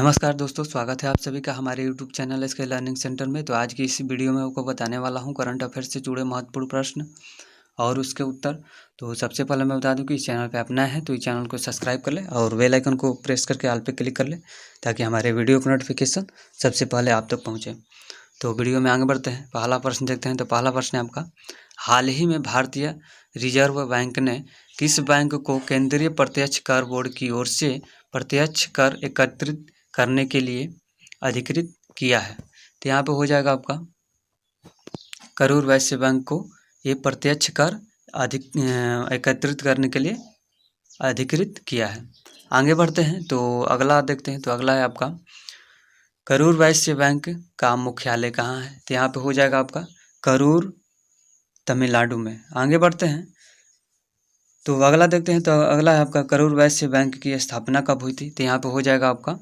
नमस्कार दोस्तों, स्वागत है आप सभी का हमारे YouTube channel SK learning centre में। तो आज की इस वीडियो में आपको बताने वाला हूं करंट अफेयर्स से जुड़े महत्वपूर्ण प्रश्न और उसके उत्तर। तो सबसे पहले मैं बता दूं कि इस चैनल पे आप नए हैं तो इस चैनल को सब्सक्राइब कर ले और बेल आइकन को प्रेस करके ऑल पे क्लिक कर ले ताकि हमारे वीडियो का नोटिफिकेशन सबसे पहले आप तक पहुँचे। तो वीडियो में आगे बढ़ते हैं। पहला प्रश्न देखते हैं। तो पहला प्रश्न है आपका, हाल ही में भारतीय रिजर्व बैंक ने किस बैंक को केंद्रीय प्रत्यक्ष कर बोर्ड की ओर से प्रत्यक्ष कर एकत्रित करने के लिए अधिकृत किया है? तो यहाँ पे हो जाएगा आपका करूर वैश्य बैंक को ये प्रत्यक्ष कर एकत्रित करने के लिए अधिकृत किया है। आगे बढ़ते हैं तो अगला देखते हैं। तो अगला है आपका, करूर वैश्य बैंक का मुख्यालय कहाँ है? तो यहाँ पे हो जाएगा आपका करूर, तमिलनाडु में। आगे बढ़ते हैं तो अगला देखते हैं। तो अगला है आपका, करूर वैश्य बैंक की स्थापना कब हुई थी? तो यहाँ पे हो जाएगा आपका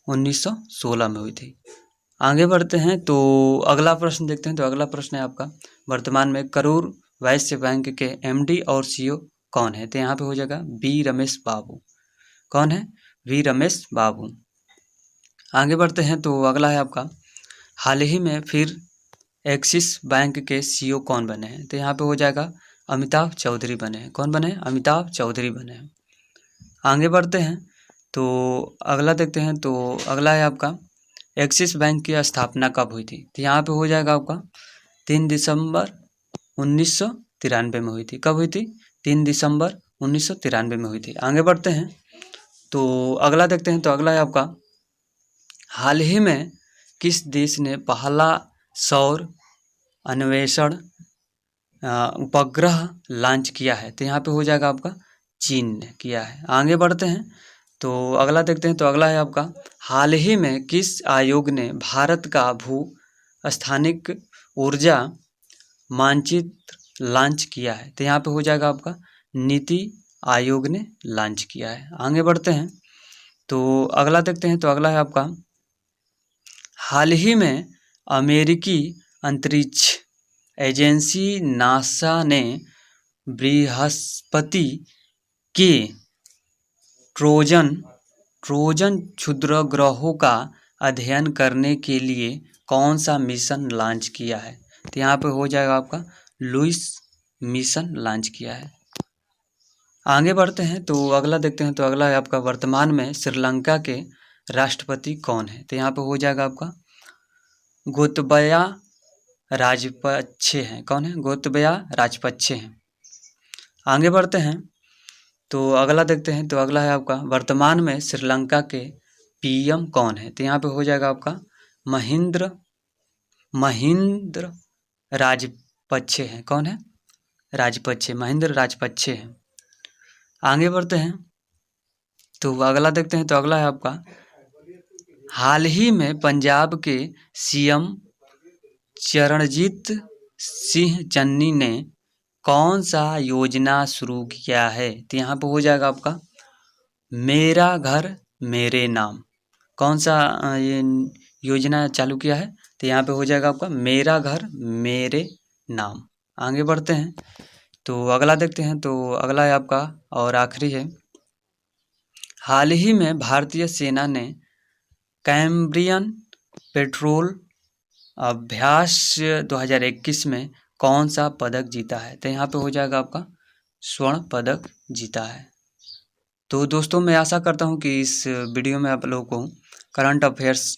1916 में हुई थी। आगे बढ़ते हैं तो अगला प्रश्न देखते हैं। तो अगला प्रश्न है आपका, वर्तमान में करूर वैश्य बैंक के MD और CEO कौन है? तो यहाँ पे हो जाएगा वी रमेश बाबू। कौन है? वी रमेश बाबू। आगे बढ़ते हैं तो अगला है आपका, हाल ही में फिर एक्सिस बैंक के CEO कौन बने हैं? तो यहाँ पे हो जाएगा अमिताभ चौधरी बने हैं। कौन बने हैं? अमिताभ चौधरी बने हैं। आगे बढ़ते हैं तो अगला देखते हैं। तो अगला है आपका, एक्सिस बैंक की स्थापना कब हुई थी? तो यहाँ पे हो जाएगा आपका 3 दिसंबर 1993 में हुई थी। कब हुई थी? 3 दिसंबर 1993 में हुई थी। आगे बढ़ते हैं तो अगला देखते हैं। तो अगला है आपका, हाल ही में किस देश ने पहला सौर अन्वेषण उपग्रह लॉन्च किया है? तो यहाँ पे हो जाएगा आपका चीन ने किया है। आगे बढ़ते हैं तो अगला देखते हैं। तो अगला है आपका, हाल ही में किस आयोग ने भारत का भू स्थानिक ऊर्जा मानचित्र लॉन्च किया है? तो यहाँ पे हो जाएगा आपका नीति आयोग ने लॉन्च किया है। आगे बढ़ते हैं तो अगला देखते हैं। तो अगला है आपका, हाल ही में अमेरिकी अंतरिक्ष एजेंसी नासा ने बृहस्पति के ट्रोजन क्षुद्र ग्रहों का अध्ययन करने के लिए कौन सा मिशन लॉन्च किया है? तो यहाँ पे हो जाएगा आपका लुइस मिशन लॉन्च किया है। आगे बढ़ते हैं तो अगला देखते हैं। तो अगला है आपका, वर्तमान में श्रीलंका के राष्ट्रपति कौन है? तो यहाँ पे हो जाएगा आपका गोतबया राजपक्षे हैं। कौन है? गोतबया राजपक्षे हैं। आगे बढ़ते हैं तो अगला देखते हैं। तो अगला है आपका, वर्तमान में श्रीलंका के PM कौन है? तो यहाँ पे हो जाएगा आपका महिंद्र राजपक्षे हैं। कौन है? राजपक्षे, महिंद्र राजपक्षे हैं। आगे बढ़ते हैं तो अगला देखते हैं। तो अगला है आपका, हाल ही में पंजाब के CM चरणजीत सिंह चन्नी ने कौन सा योजना शुरू किया है? तो यहाँ पे हो जाएगा आपका मेरा घर मेरे नाम। कौन सा ये योजना चालू किया है? तो यहाँ पे हो जाएगा आपका मेरा घर मेरे नाम। आगे बढ़ते हैं तो अगला देखते हैं। तो अगला है आपका और आखिरी है, हाल ही में भारतीय सेना ने कैम्ब्रियन पेट्रोल अभ्यास 2021 में कौन सा पदक जीता है? तो यहाँ पे हो जाएगा आपका स्वर्ण पदक जीता है। तो दोस्तों, मैं आशा करता हूँ कि इस वीडियो में आप लोगों को करंट अफेयर्स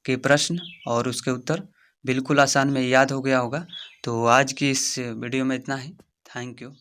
के प्रश्न और उसके उत्तर बिल्कुल आसान में याद हो गया होगा। तो आज की इस वीडियो में इतना ही। Thank you.